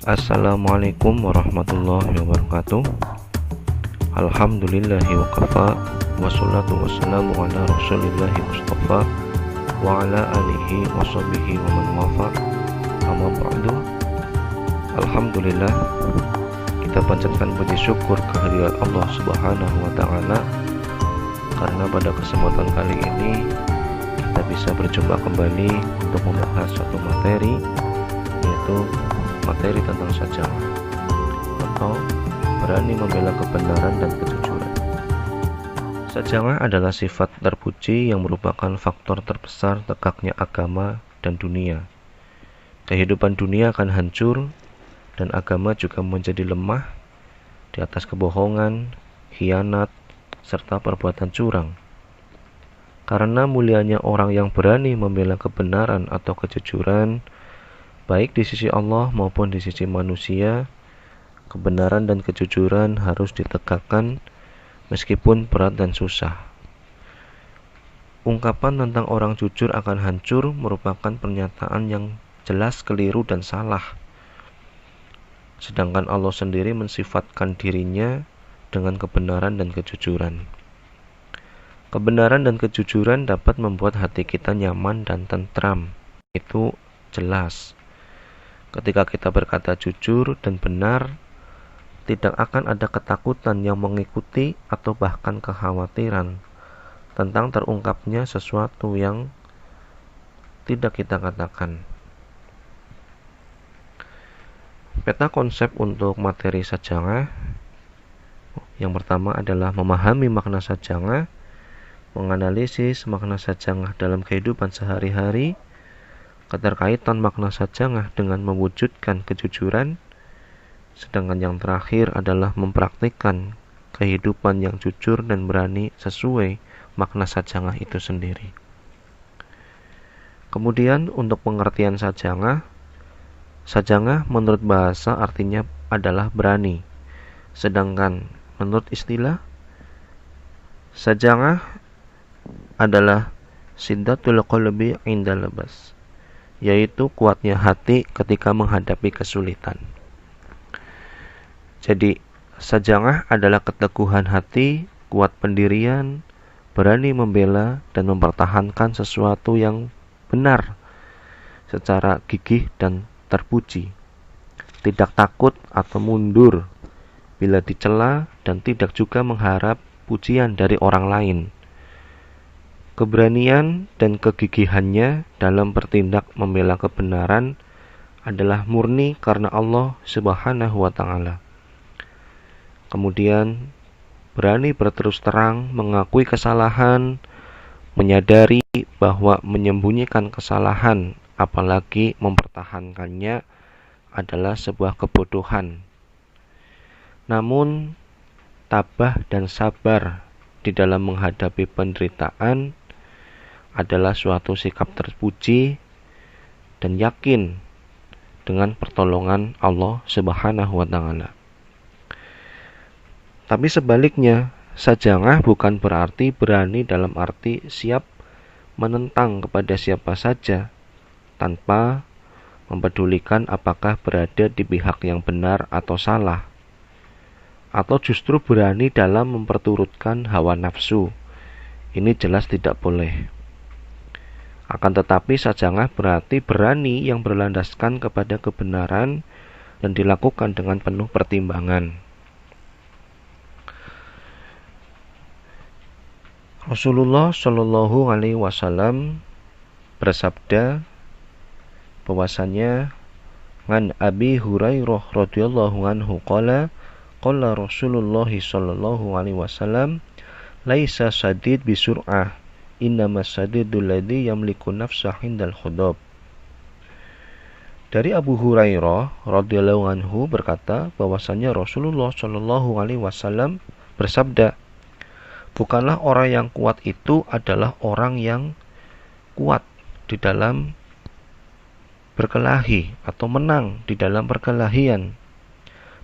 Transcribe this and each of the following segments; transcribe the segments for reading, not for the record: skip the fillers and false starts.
Assalamualaikum warahmatullahi wabarakatuh. Alhamdulillahi wa kafa, wassalatu wassalamu ala rasulillahi mustafa wa ala alihi wa sahbihi wa man wafa. Amma ba'du. Alhamdulillah, kita panjatkan puji syukur kehadirat Allah Subhanahu wa taala karena pada kesempatan kali ini kita bisa berjumpa kembali untuk membahas suatu materi, yaitu materi tentang sajalah atau berani membela kebenaran dan kejujuran. Sajalah adalah sifat terpuji yang merupakan faktor terbesar tegaknya agama dan dunia. Kehidupan dunia akan hancur dan agama juga menjadi lemah di atas kebohongan, khianat, serta perbuatan curang. Karena mulianya orang yang berani membela kebenaran atau kejujuran, baik di sisi Allah maupun di sisi manusia, kebenaran dan kejujuran harus ditegakkan meskipun berat dan susah. Ungkapan tentang orang jujur akan hancur merupakan pernyataan yang jelas keliru dan salah. Sedangkan Allah sendiri mensifatkan dirinya dengan kebenaran dan kejujuran. Kebenaran dan kejujuran dapat membuat hati kita nyaman dan tentram. Itu jelas. Ketika kita berkata jujur dan benar, tidak akan ada ketakutan yang mengikuti atau bahkan kekhawatiran tentang terungkapnya sesuatu yang tidak kita katakan. Peta konsep untuk materi sajalah. Yang pertama adalah memahami makna sajalah, menganalisis makna sajalah dalam kehidupan sehari-hari, keterkaitan makna sajalah dengan mewujudkan kejujuran, sedangkan yang terakhir adalah mempraktikkan kehidupan yang jujur dan berani sesuai makna sajalah itu sendiri. Kemudian untuk pengertian sajalah menurut bahasa artinya adalah berani, sedangkan menurut istilah sajalah adalah siddatul qalbi inda labas, yaitu kuatnya hati ketika menghadapi kesulitan. Jadi, sajalah adalah keteguhan hati, kuat pendirian, berani membela dan mempertahankan sesuatu yang benar secara gigih dan terpuji. Tidak takut atau mundur bila dicela dan tidak juga mengharap pujian dari orang lain. Keberanian dan kegigihannya dalam bertindak membela kebenaran adalah murni karena Allah Subhanahu wa taala. Kemudian berani berterus terang mengakui kesalahan, menyadari bahwa menyembunyikan kesalahan apalagi mempertahankannya adalah sebuah kebodohan. Namun tabah dan sabar di dalam menghadapi penderitaan adalah suatu sikap terpuji dan yakin dengan pertolongan Allah Subhanahu wa taala. Tapi sebaliknya, sajalah bukan berarti berani dalam arti siap menentang kepada siapa saja tanpa mempedulikan apakah berada di pihak yang benar atau salah, atau justru berani dalam memperturutkan hawa nafsu. Ini jelas tidak boleh. Akan tetapi sajalah berarti berani yang berlandaskan kepada kebenaran dan dilakukan dengan penuh pertimbangan. Rasulullah Shallallahu alaihi wasallam bersabda bahwasanya an Abi Hurairah radhiyallahu anhu qala Rasulullah sallallahu alaihi wasallam laisa sadid bisur'ah innama sadidul ladzi yamliku nafsah indal khudab. Dari Abu Hurairah radhiyallahu anhu berkata bahwasanya Rasulullah sallallahu alaihi wasallam bersabda, bukanlah orang yang kuat itu adalah orang yang kuat di dalam berkelahi atau menang di dalam perkelahian,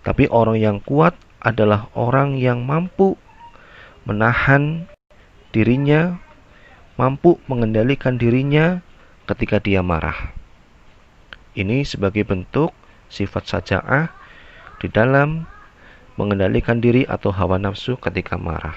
tapi orang yang kuat adalah orang yang mampu menahan dirinya, mampu mengendalikan dirinya ketika dia marah. Ini sebagai bentuk sifat syaja'ah di dalam mengendalikan diri atau hawa nafsu ketika marah.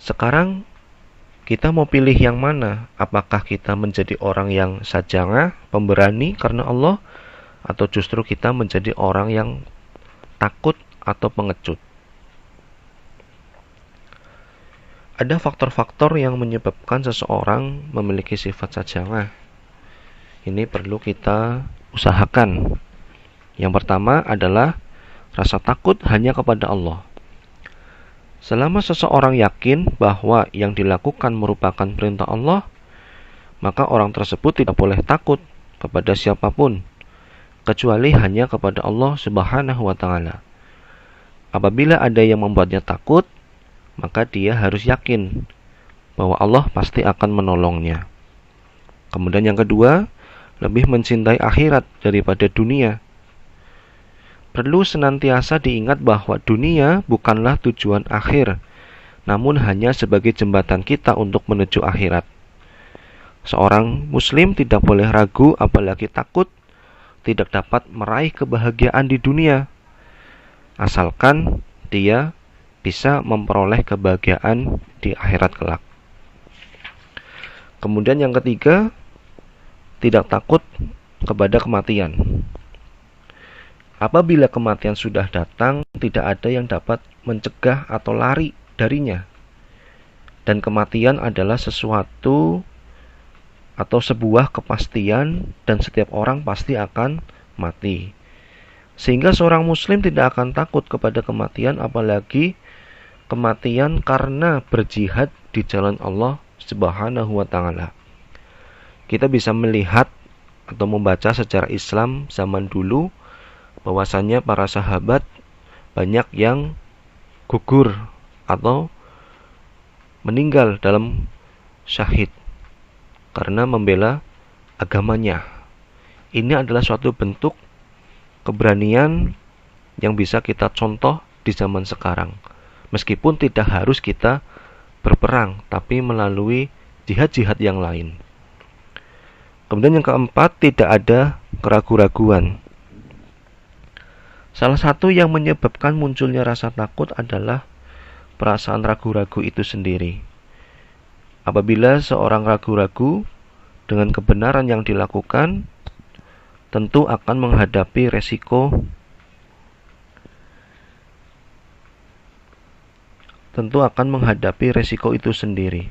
Sekarang kita mau pilih yang mana? Apakah kita menjadi orang yang syaja'ah, pemberani karena Allah, atau justru kita menjadi orang yang takut atau pengecut? Ada faktor-faktor yang menyebabkan seseorang memiliki sifat syaja'ah. Ini perlu kita usahakan. Yang pertama adalah rasa takut hanya kepada Allah. Selama seseorang yakin bahwa yang dilakukan merupakan perintah Allah, maka orang tersebut tidak boleh takut kepada siapapun, kecuali hanya kepada Allah Subhanahu wa Ta'ala. Apabila ada yang membuatnya takut, maka dia harus yakin bahwa Allah pasti akan menolongnya. Kemudian yang kedua, lebih mencintai akhirat daripada dunia. Perlu senantiasa diingat bahwa dunia bukanlah tujuan akhir, namun hanya sebagai jembatan kita untuk menuju akhirat. Seorang muslim tidak boleh ragu apalagi takut tidak dapat meraih kebahagiaan di dunia, asalkan dia bisa memperoleh kebahagiaan di akhirat kelak. Kemudian yang ketiga, tidak takut kepada kematian. Apabila kematian sudah datang, tidak ada yang dapat mencegah atau lari darinya. Dan kematian adalah sesuatu atau sebuah kepastian, dan setiap orang pasti akan mati. Sehingga seorang muslim tidak akan takut kepada kematian, apalagi kematian karena berjihad di jalan Allah Subhanahu wa Ta'ala. Kita bisa melihat atau membaca sejarah Islam zaman dulu, bahwasanya para sahabat banyak yang gugur atau meninggal dalam syahid karena membela agamanya. Ini adalah suatu bentuk keberanian yang bisa kita contoh di zaman sekarang. Meskipun tidak harus kita berperang, tapi melalui jihad-jihad yang lain. Kemudian yang keempat, tidak ada keraguan-raguan. Salah satu yang menyebabkan munculnya rasa takut adalah perasaan ragu-ragu itu sendiri. Apabila seorang ragu-ragu dengan kebenaran yang dilakukan, tentu akan menghadapi resiko itu sendiri.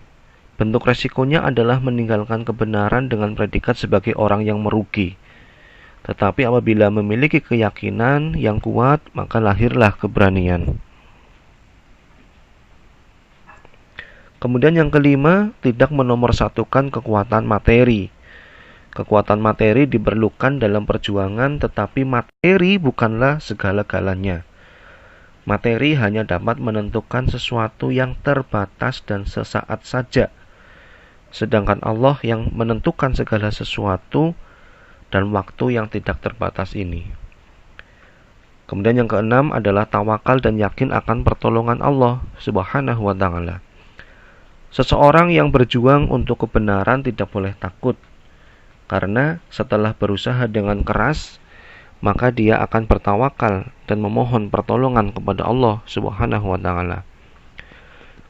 Bentuk resikonya adalah meninggalkan kebenaran dengan predikat sebagai orang yang merugi. Tetapi apabila memiliki keyakinan yang kuat, maka lahirlah keberanian. Kemudian yang kelima, tidak menomorsatukan kekuatan materi. Kekuatan materi diperlukan dalam perjuangan, tetapi materi bukanlah segala-galanya. Materi hanya dapat menentukan sesuatu yang terbatas dan sesaat saja. Sedangkan Allah yang menentukan segala sesuatu dan waktu yang tidak terbatas ini. Kemudian yang keenam adalah tawakal dan yakin akan pertolongan Allah Subhanahu wa Ta'ala. Seseorang yang berjuang untuk kebenaran tidak boleh takut, karena setelah berusaha dengan keras, maka dia akan bertawakal dan memohon pertolongan kepada Allah Subhanahu wa Ta'ala.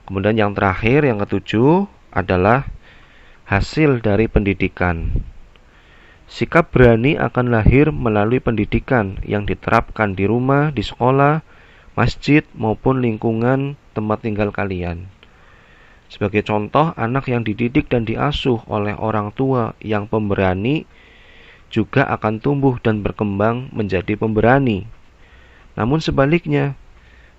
Kemudian yang terakhir, yang ketujuh adalah hasil dari pendidikan. Sikap berani akan lahir melalui pendidikan yang diterapkan di rumah, di sekolah, masjid, maupun lingkungan tempat tinggal kalian. Sebagai contoh, anak yang dididik dan diasuh oleh orang tua yang pemberani juga akan tumbuh dan berkembang menjadi pemberani. Namun sebaliknya,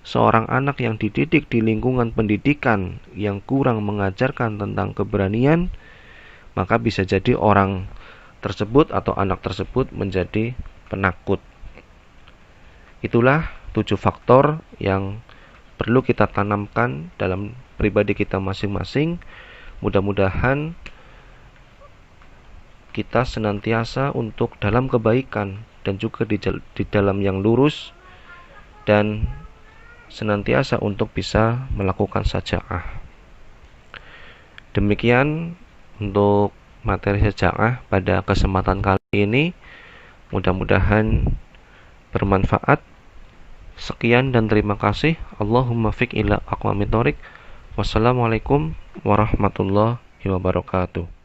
seorang anak yang dididik di lingkungan pendidikan yang kurang mengajarkan tentang keberanian, maka bisa jadi orang tersebut atau anak tersebut menjadi penakut. Itulah 7 faktor yang perlu kita tanamkan dalam pribadi kita masing-masing. Mudah-mudahan kita senantiasa untuk dalam kebaikan dan juga di dalam yang lurus, dan senantiasa untuk bisa melakukan syaja'ah. Demikian untuk materi syaja'ah pada kesempatan kali ini. Mudah-mudahan bermanfaat. Sekian dan terima kasih. Allahumma fiq ila aqwamit thoriq. Wassalamualaikum warahmatullahi wabarakatuh.